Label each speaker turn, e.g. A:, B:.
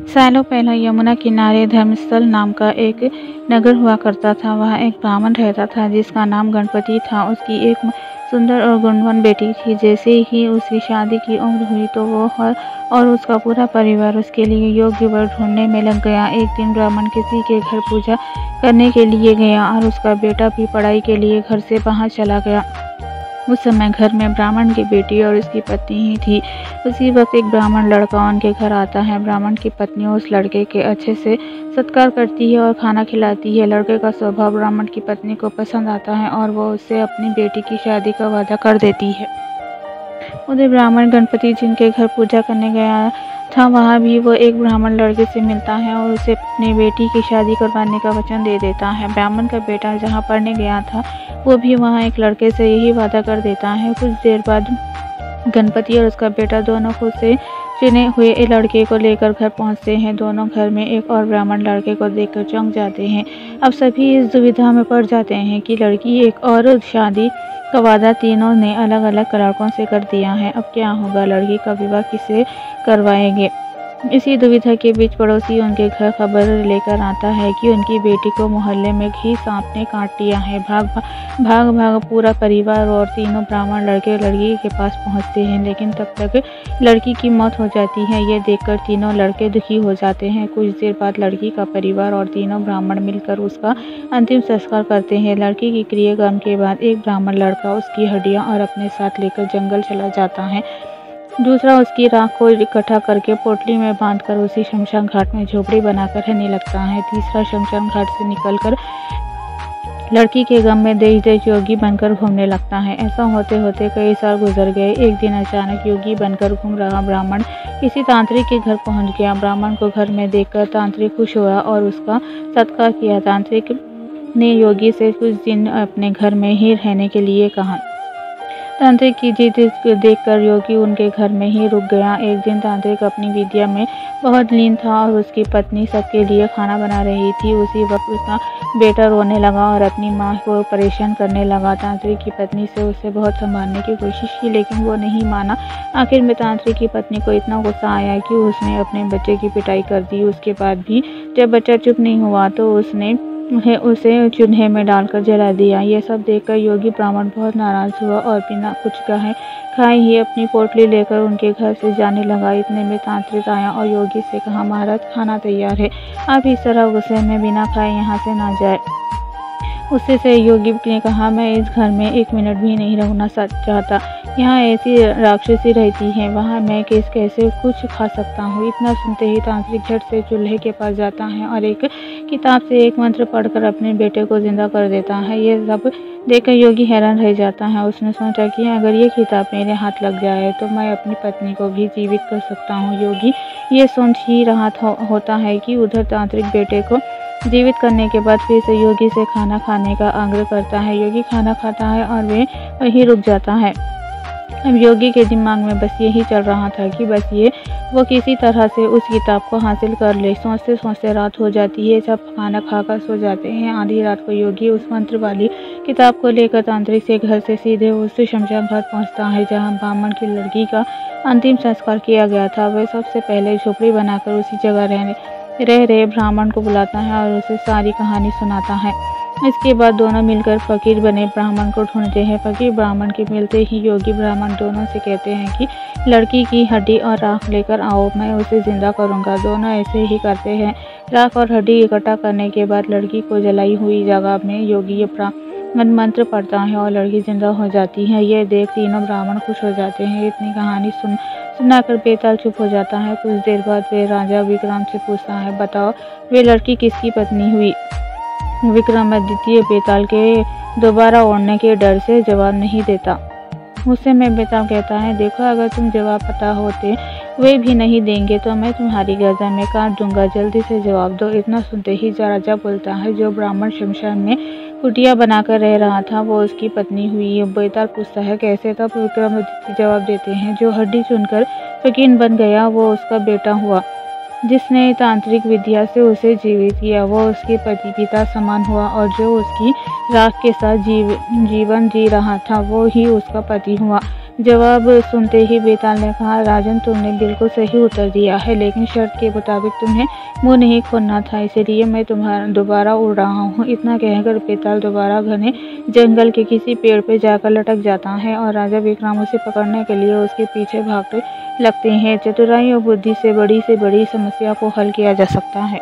A: सालों पहले यमुना किनारे धर्मस्थल नाम का एक नगर हुआ करता था। वहाँ एक ब्राह्मण रहता था जिसका नाम गणपति था। उसकी एक सुंदर और गुणवान बेटी थी। जैसे ही उसकी शादी की उम्र हुई तो वो और उसका पूरा परिवार उसके लिए योग्य वर ढूंढने में लग गया। एक दिन ब्राह्मण किसी के घर पूजा करने के लिए गया और उसका बेटा भी पढ़ाई के लिए घर से बाहर चला गया। उस समय घर में ब्राह्मण की बेटी और उसकी पत्नी ही थी। उसी वक्त एक ब्राह्मण लड़का उनके घर आता है। ब्राह्मण की पत्नी उस लड़के के अच्छे से सत्कार करती है और खाना खिलाती है। लड़के का स्वभाव ब्राह्मण की पत्नी को पसंद आता है और वो उससे अपनी बेटी की शादी का वादा कर देती है। उधर ब्राह्मण गणपति जिनके घर पूजा करने गया था, वहाँ भी वो एक ब्राह्मण लड़के से मिलता है और उसे अपनी बेटी की शादी करवाने का वचन दे देता है। ब्राह्मण का बेटा जहाँ पढ़ने गया था वो भी वहाँ एक लड़के से यही वादा कर देता है। कुछ देर बाद गणपति और उसका बेटा दोनों खुद से चुने हुए एक लड़के को लेकर घर पहुँचते हैं। दोनों घर में एक और ब्राह्मण लड़के को देखकर चौंक जाते हैं। अब सभी इस दुविधा में पड़ जाते हैं कि लड़की एक और शादी का वादा तीनों ने अलग अलग लड़कों से कर दिया है। अब क्या होगा, लड़की का विवाह किससे करवाएंगे। इसी दुविधा के बीच पड़ोसी उनके घर खबर लेकर आता है कि उनकी बेटी को मोहल्ले में घी सांप ने काट लिया है। भाग भाग पूरा परिवार और तीनों ब्राह्मण लड़के लड़की के पास पहुंचते हैं, लेकिन तब तक लड़की की मौत हो जाती है। ये देखकर तीनों लड़के दुखी हो जाते हैं। कुछ देर बाद लड़की का परिवार और तीनों ब्राह्मण मिलकर उसका अंतिम संस्कार करते हैं। लड़की की क्रियाक्रम के बाद एक ब्राह्मण लड़का उसकी हड्डियां और अपने साथ लेकर जंगल चला जाता है। दूसरा उसकी राख को इकट्ठा करके पोटली में बांधकर उसी शमशान घाट में झोपड़ी बनाकर रहने लगता है। तीसरा शमशान घाट से निकलकर लड़की के गम में देश देश योगी बनकर घूमने लगता है। ऐसा होते होते कई साल गुजर गए। एक दिन अचानक योगी बनकर घूम रहा ब्राह्मण किसी तांत्रिक के घर पहुंच गया। ब्राह्मण को घर में देखकर तांत्रिक खुश हुआ और उसका सत्कार किया। तांत्रिक ने योगी से कुछ दिन अपने घर में ही रहने के लिए कहा। तांत्रिक की जिद देखकर योगी उनके घर में ही रुक गया। एक दिन तांत्रिक अपनी विद्या में बहुत लीन था और उसकी पत्नी सबके लिए खाना बना रही थी। उसी वक्त उसका बेटा रोने लगा और अपनी माँ को परेशान करने लगा। तांत्रिक की पत्नी से उसे बहुत संभालने की कोशिश की, लेकिन वो नहीं माना। आखिर में तांत्रिक की पत्नी को इतना गुस्सा आया कि उसने अपने बच्चे की पिटाई कर दी। उसके बाद भी जब बच्चा चुप नहीं हुआ तो उसने उसे चूल्हे में डालकर जला दिया। ये सब देखकर योगी ब्राह्मण बहुत नाराज हुआ और बिना कुछ खाए ही अपनी पोटली लेकर उनके घर से जाने लगा। इतने में तांत्रिक आया और योगी से कहा, महाराज खाना तैयार है, आप इस तरह गुस्से में बिना खाए यहाँ से ना जाए। उससे से योगी ने कहा, मैं इस घर में एक मिनट भी नहीं रहना चाहता। यहाँ ऐसी राक्षसी रहती है, वहाँ मैं कैसे कुछ खा सकता हूँ। इतना सुनते ही तांत्रिक झट से चूल्हे के पास जाता है और एक किताब से एक मंत्र पढ़कर अपने बेटे को जिंदा कर देता है। ये सब देखकर योगी हैरान रह जाता है। उसने सोचा कि अगर ये किताब मेरे हाथ लग जाए तो मैं अपनी पत्नी को भी जीवित कर सकता हूँ। योगी ये सोच ही रहा होता है कि उधर तांत्रिक बेटे को जीवित करने के बाद फिर से योगी से खाना खाने का आग्रह करता है। योगी खाना खाता है और वे वहीं रुक जाता है। अब योगी के दिमाग में बस यही चल रहा था कि बस वो किसी तरह से उस किताब को हासिल कर ले। सोचते सोचते रात हो जाती है। सब खाना खाकर सो जाते हैं। आधी रात को योगी उस मंत्र वाली किताब को लेकर तांत्रिक से घर से सीधे उस शमशान घाट पहुंचता है जहां ब्राह्मण की लड़की का अंतिम संस्कार किया गया था। वह सबसे पहले झोपड़ी बनाकर उसी जगह रह रहे ब्राह्मण को बुलाता है और उसे सारी कहानी सुनाता है। इसके बाद दोनों मिलकर फकीर बने ब्राह्मण को ढूंढते हैं। फकीर ब्राह्मण के मिलते ही योगी ब्राह्मण दोनों से कहते हैं कि लड़की की हड्डी और राख लेकर आओ, मैं उसे जिंदा करूंगा। दोनों ऐसे ही करते हैं। राख और हड्डी इकट्ठा करने के बाद लड़की को जलाई हुई जगह में योगी ब्राह्मण मंत्र पढ़ता है और लड़की जिंदा हो जाती है। ये देख तीनों ब्राह्मण खुश हो जाते हैं। इतनी कहानी सुनाकर बेताल चुप हो जाता है। कुछ देर बाद वे राजा विक्रम से पूछता है, बताओ वे लड़की किसकी पत्नी हुई। विक्रमादित्य बेताल के दोबारा उड़ने के डर से जवाब नहीं देता। उससे में बेताल कहता है, देखो अगर तुम जवाब पता होते वे भी नहीं देंगे तो मैं तुम्हारी गर्दन में काट दूंगा, जल्दी से जवाब दो। इतना सुनते ही राजा बोलता है, जो ब्राह्मण शमशान में कुटिया बनाकर रह रहा था वो उसकी पत्नी हुई। बेताल पूछता है, कैसे। तब विक्रमादित्य जवाब देते हैं, जो हड्डी चुनकर फकीर बन गया वो उसका बेटा हुआ। जिसने तांत्रिक विद्या से उसे जीवित किया वो उसके पति पिता समान हुआ, और जो उसकी राख के साथ जीवन जी रहा था वो ही उसका पति हुआ। जवाब सुनते ही बेताल ने कहा, राजन तुमने बिल्कुल सही उत्तर दिया है, लेकिन शर्त के मुताबिक तुम्हें मुंह नहीं खोलना था, इसलिए मैं तुम्हारा दोबारा उड़ रहा हूँ। इतना कहकर बेताल दोबारा घने जंगल के किसी पेड़ पर जाकर लटक जाता है और राजा विक्रम उसे पकड़ने के लिए उसके पीछे भागते लगते हैं। चतुराई और बुद्धि से बड़ी समस्या को हल किया जा सकता है।